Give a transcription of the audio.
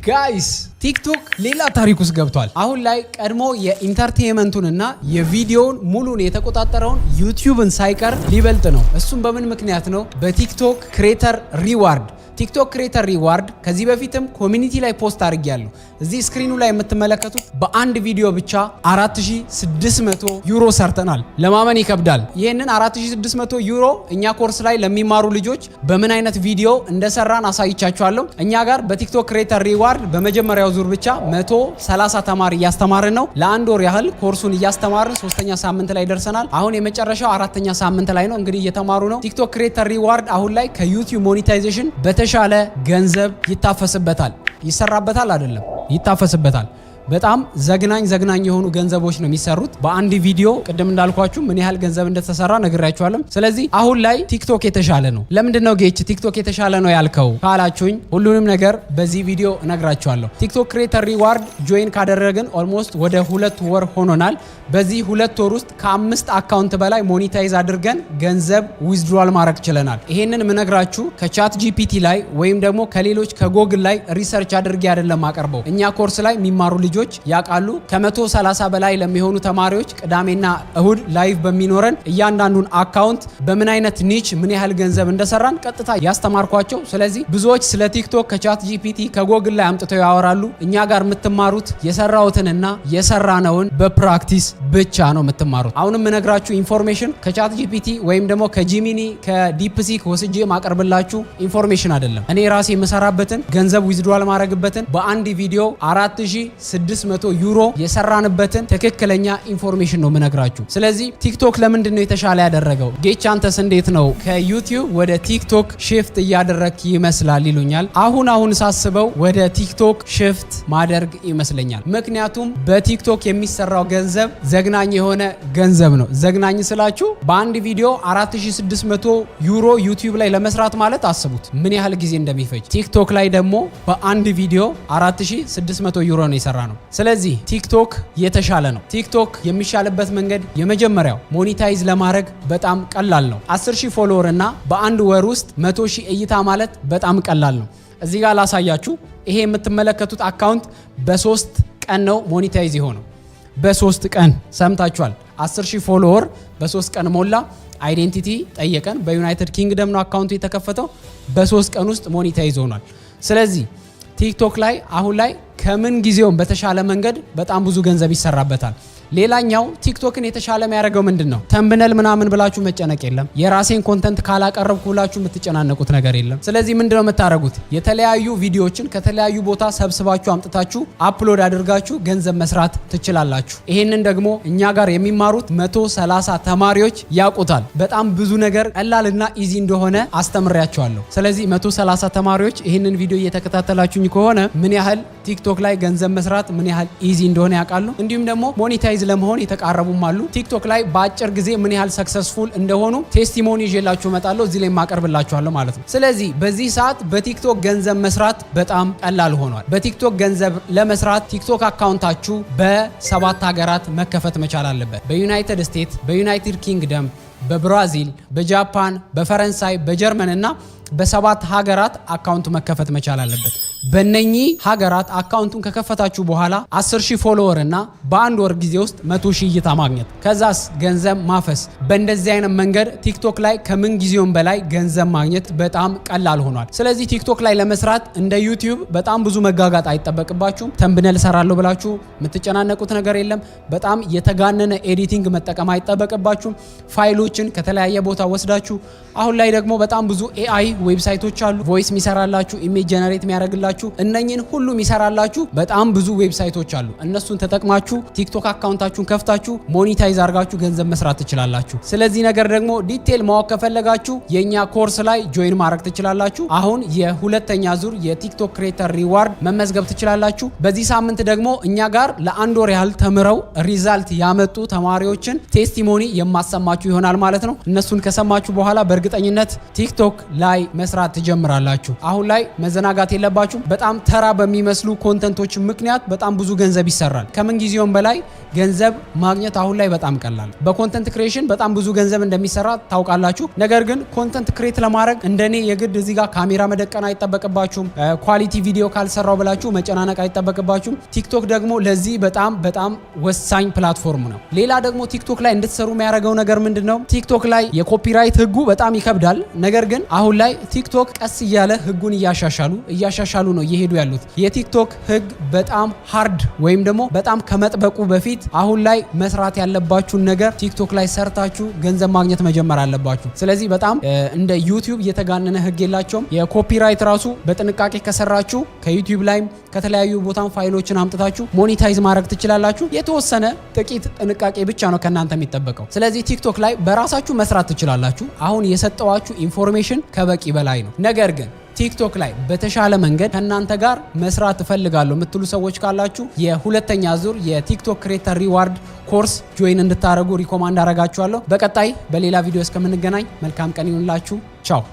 ጋይስ ቲክቶክ ሌላ ታሪክ ውስጥ ገብቷል። አሁን ላይ ቀድሞ የኢንተርቴይንመንቱንና የቪዲዮውን ሙሉን የተቆጣጠረውን ዩቲዩብን ሳይቀር ሊበልጥ ነው። እሱም በምን ምክንያት ነው? በቲክቶክ ክሬተር ሪዋርድ። ቲክቶክ ክሬተር ሪዋርድ ከዚህ በፊትም ኮሚኒቲ ላይ ፖስት አድርጌያለሁ። እዚህ ስክሪኑ ላይ የምትመለከቱት በአንድ ቪዲዮ ብቻ 4600 ዩሮ ሰርተናል። ለማመን ይከብዳል። ይህንን 4600 ዩሮ እኛ ኮርስ ላይ ለሚማሩ ልጆች በምን አይነት ቪዲዮ እንደሰራን አሳይቻችኋለሁ። እኛ ጋር በቲክቶክ ክሬተር ሪዋርድ በመጀመሪያው ዙር ብቻ 130 ተማሪ እያስተማርን ነው። ለአንድ ወር ያህል ኮርሱን እያስተማርን 3ኛ ሳምንት ላይ ደርሰናል። አሁን የመጨረሻው 4ኛ ሳምንት ላይ ነው። እንግዲህ እየተማሩ ነው። ቲክቶክ ክሬተር ሪዋርድ አሁን ላይ ከዩቲዩብ ሞኔታይዜሽን በተሻለ ገንዘብ ይታፈስበታል። ይሰራበታል አይደለም፣ ይታፈስበታል። በጣም ዘግናኝ የሆኑ ገንዘቦች ነው የሚሰሩት በአንድ ቪዲዮ። ቅድም እንዳልኳችሁ ምን ያህል ገንዘብ እንደተሰራ ነግራችኋለሁ። ስለዚህ አሁን ላይ ቲክቶክ የተሻለ ነው። ለምንድነው ጌች ቲክቶክ የተሻለ ነው ያልከው ካላችሁኝ ሁሉንም ነገር በዚህ ቪዲዮ እነግራችኋለሁ። ቲክቶክ ክሬተር ሪዋርድ ጆይን ካደረግን ኦልሞስት ወደ 2 ወር ሆኖናል። በዚህ 2 ወር ውስጥ ከ5 አካውንት በላይ ሞኔታይዝ አድርገን ገንዘብ ዊዝድሮል ማድረግ ችለናል። ይሄንን ምነግራችሁ ከቻት ጂፒቲ ላይ ወይም ደግሞ ከሌሎች ከጎግል ላይ ሪሰርች አድርጌ አይደለም አቀርበው። እኛ ኮርስ ላይ የሚማሩ ልጆች ያውቃሉ። ከ130 በላይ ለሚሆኑ ተማሪዎች ቅዳሜና እሁድ ላይቭ በሚኖረን እያንዳንዱን አካውንት በምን አይነት ኒች ምን ያህል ገንዘብ እንደሰራን ቀጥታ ያስተማርኳቸው። ስለዚህ ብዙዎች ስለ ቲክቶክ ከቻት ጂፒቲ ከጎግል ላይ አምጥተው ያወራሉ። እኛ ጋር የምትማሩት የሰራውትንና የሰራነውን በፕራክቲስ ብቻ ነው የምትማሩት። አሁንም የምነግራችሁ ኢንፎርሜሽን ከቻት ጂፒቲ ወይም ደግሞ ከጂሚኒ ከዲፕሲክ ወስጄ ማቀርብላችሁ ኢንፎርሜሽን አይደለም። እኔ ራሴ የምሰራበትን ገንዘብ ዊዝድሮል ማድረግበትን በአንድ ቪዲዮ 4600 ዩሮ የሰራንበትን ትክክለኛ ኢንፎርሜሽን ነው የምነግራችሁ። ስለዚህ ቲክቶክ ለምንድን ነው የተሻለ ያደረገው? ጌች አንተስ እንዴት ነው ከዩቲዩብ ወደ ቲክቶክ ሽፍት እያደረክ ይመስላል ይሉኛል። አሁን ሳስበው ወደ ቲክቶክ ሽፍት ማደርግ ይመስለኛል። ምክንያቱም በቲክቶክ የሚሰራው ገንዘብ ዘግናኝ የሆነ ገንዘብ ነው። ዘግናኝ ስላችሁ በአንድ ቪዲዮ 4600 ዩሮ ዩቲዩብ ላይ ለመስራት ማለት አስቡት ምን ያህል ጊዜ እንደሚፈጅ። ቲክቶክ ላይ ደግሞ በአንድ ቪዲዮ 4600 ዩሮ ነው የሰራ ነው። ስለዚህ ቲክቶክ የተሻለ ነው። ቲክቶክ የሚሻልበት መንገድ የመጀመሪያው ሞኔታይዝ ለማድረግ በጣም ቀላል ነው። 10,000 ፎሎወር እና በአንድ ወር ውስጥ 100,000 እይታ ማለት በጣም ቀላል ነው። እዚህ ጋር ላሳያችሁ። ይሄ የምትመለከቱት አካውንት በ3 ቀን ነው ሞኔታይዝ የሆነው። በ3 ቀን ሰምታችኋል። 10,000 ፎሎወር በ3 ቀን ሞላ። አይዴንቲቲ ጠየቀን። በዩናይትድ ኪንግደም ነው አካውንቱ የተከፈተው። በ3 ቀን ውስጥ ሞኔታይዝ ሆኗል። ስለዚህ ቲክቶክ ላይ አሁን ላይ ከምን ጊዜውም በተሻለ መንገድ በጣም ብዙ ገንዘብ ይሰራበታል። ሌላኛው ቲክቶክን የተሻለ የሚያደርገው ምንድነው? ተምብነል ምናምን ብላችሁ መጨነቅ የለም። የራሴን ኮንተንት ካላቀረብኩ ብላችሁ የምትጨናነቁት ነገር የለም። ስለዚህ ምንድነው የምታደርጉት? የተለያዩ ቪዲዮዎችን ከተለያዩ ቦታ ሰብስባችሁ አምጥታችሁ አፕሎድ አድርጋችሁ ገንዘብ መስራት ትችላላችሁ። ይሄንን ደግሞ እኛ ጋር የሚማሩት 130 ተማሪዎች ያውቁታል። በጣም ብዙ ነገር ቀላልና ኢዚ እንደሆነ አስተምሬያቸዋለሁ። ስለዚህ 130 ተማሪዎች ይሄንን ቪዲዮ እየተከታተላችሁኝ ከሆነ ምን ያህል ቲክቶክ ላይ ገንዘብ መስራት ምን ያህል ኢዚ እንደሆነ ያውቃሉ። እንዲሁም ደግሞ ሞኔታይዝ ለመሆን የተቃረቡም አሉ። ቲክቶክ ላይ በአጭር ጊዜ ምን ያህል ሰክሰስፉል እንደሆኑ ቴስቲሞኒ ይዤላችሁ እመጣለሁ። እዚህ ላይ ማቀርብላችኋለሁ ማለት ነው። ስለዚህ በዚህ ሰዓት በቲክቶክ ገንዘብ መስራት በጣም ቀላል ሆኗል። በቲክቶክ ገንዘብ ለመስራት ቲክቶክ አካውንታችሁ በ7 ሀገራት መከፈት መቻል አለበት። በዩናይትድ ስቴትስ፣ በዩናይትድ ኪንግደም፣ በብራዚል፣ በጃፓን፣ በፈረንሳይ፣ በጀርመን እና በ7 ሀገራት አካውንት መከፈት መቻል አለበት። በእነኚህ ሀገራት አካውንቱን ከከፈታችሁ በኋላ 10,000 ፎሎወር እና በአንድ ወር ጊዜ ውስጥ 100,000 እይታ ማግኘት፣ ከዛስ ገንዘብ ማፈስ። በእንደዚህ አይነት መንገድ ቲክቶክ ላይ ከምን ጊዜውም በላይ ገንዘብ ማግኘት በጣም ቀላል ሆኗል። ስለዚህ ቲክቶክ ላይ ለመስራት እንደ ዩቲዩብ በጣም ብዙ መጋጋጥ አይጠበቅባችሁም። ተምብነል ሰራለሁ ብላችሁ የምትጨናነቁት ነገር የለም። በጣም የተጋነነ ኤዲቲንግ መጠቀም አይጠበቅባችሁም። ፋይሎችን ከተለያየ ቦታ ወስዳችሁ አሁን ላይ ደግሞ በጣም ብዙ ኤአይ ዌብሳይቶች አሉ። ቮይስ የሚሰራላችሁ፣ ኢሜጅ ጀነሬት የሚያደርግላችሁ፣ እነኚህን ሁሉ የሚሰራላችሁ በጣም ብዙ ዌብሳይቶች አሉ። እነሱን ተጠቅማችሁ ቲክቶክ አካውንታችሁን ከፍታችሁ ሞኔታይዝ አድርጋችሁ ገንዘብ መስራት ትችላላችሁ። ስለዚህ ነገር ደግሞ ዲቴል ማወቅ ከፈለጋችሁ የኛ ኮርስ ላይ ጆይን ማድረግ ትችላላችሁ። አሁን የሁለተኛ ዙር የቲክቶክ ክሬተር ሪዋርድ መመዝገብ ትችላላችሁ። በዚህ ሳምንት ደግሞ እኛ ጋር ለአንድ ወር ያህል ተምረው ሪዛልት ያመጡ ተማሪዎችን ቴስቲሞኒ የማሰማችሁ ይሆናል ማለት ነው። እነሱን ከሰማችሁ በኋላ በእርግጠኝነት ቲክቶክ ላይ መስራት ትጀምራላችሁ። አሁን ላይ መዘናጋት የለባችሁ። በጣም ተራ በሚመስሉ ኮንተንቶች ምክንያት በጣም ብዙ ገንዘብ ይሰራል። ከምን ጊዜውም በላይ ገንዘብ ማግኘት አሁን ላይ በጣም ቀላል። በኮንተንት ክሬሽን በጣም ብዙ ገንዘብ እንደሚሰራ ታውቃላችሁ። ነገር ግን ኮንተንት ክሬት ለማድረግ እንደኔ የግድ እዚህ ጋር ካሜራ መደቀን አይጠበቅባችሁም። ኳሊቲ ቪዲዮ ካልሰራው ብላችሁ መጨናነቅ አይጠበቅባችሁም። ቲክቶክ ደግሞ ለዚህ በጣም ወሳኝ ፕላትፎርም ነው። ሌላ ደግሞ ቲክቶክ ላይ እንድትሰሩ የሚያደርገው ነገር ምንድነው? ቲክቶክ ላይ የኮፒራይት ህጉ በጣም ይከብዳል። ነገር ግን አሁን ላይ ቲክቶክ ቀስ እያለ ህጉን እያሻሻሉ ነው እየሄዱ ያሉት። የቲክቶክ ህግ በጣም ሃርድ ወይም ደግሞ በጣም ከመጥበቁ በፊት አሁን ላይ መስራት ያለባችሁን ነገር ቲክቶክ ላይ ሰርታችሁ ገንዘብ ማግኘት መጀመር አለባችሁ። ስለዚህ በጣም እንደ ዩቲዩብ የተጋነነ ህግ የላቸውም። የኮፒራይት ራሱ በጥንቃቄ ከሰራችሁ ከዩቲዩብ ላይም ከተለያዩ ቦታም ፋይሎችን አምጥታችሁ ሞኔታይዝ ማድረግ ትችላላችሁ። የተወሰነ ጥቂት ጥንቃቄ ብቻ ነው ከናንተ የሚጠበቀው። ስለዚህ ቲክቶክ ላይ በራሳችሁ መስራት ትችላላችሁ። አሁን የሰጠዋችሁ ኢንፎርሜሽን ከበቂ በላይ ነው። ነገር ግን ቲክቶክ ላይ በተሻለ መንገድ ከእናንተ ጋር መስራት እፈልጋለሁ የምትሉ ሰዎች ካላችሁ የሁለተኛ ዙር የቲክቶክ ክሬተር ሪዋርድ ኮርስ ጆይን እንድታደርጉ ሪኮማንድ አደርጋችኋለሁ። በቀጣይ በሌላ ቪዲዮ እስከምንገናኝ መልካም ቀን ይሁንላችሁ። ቻው።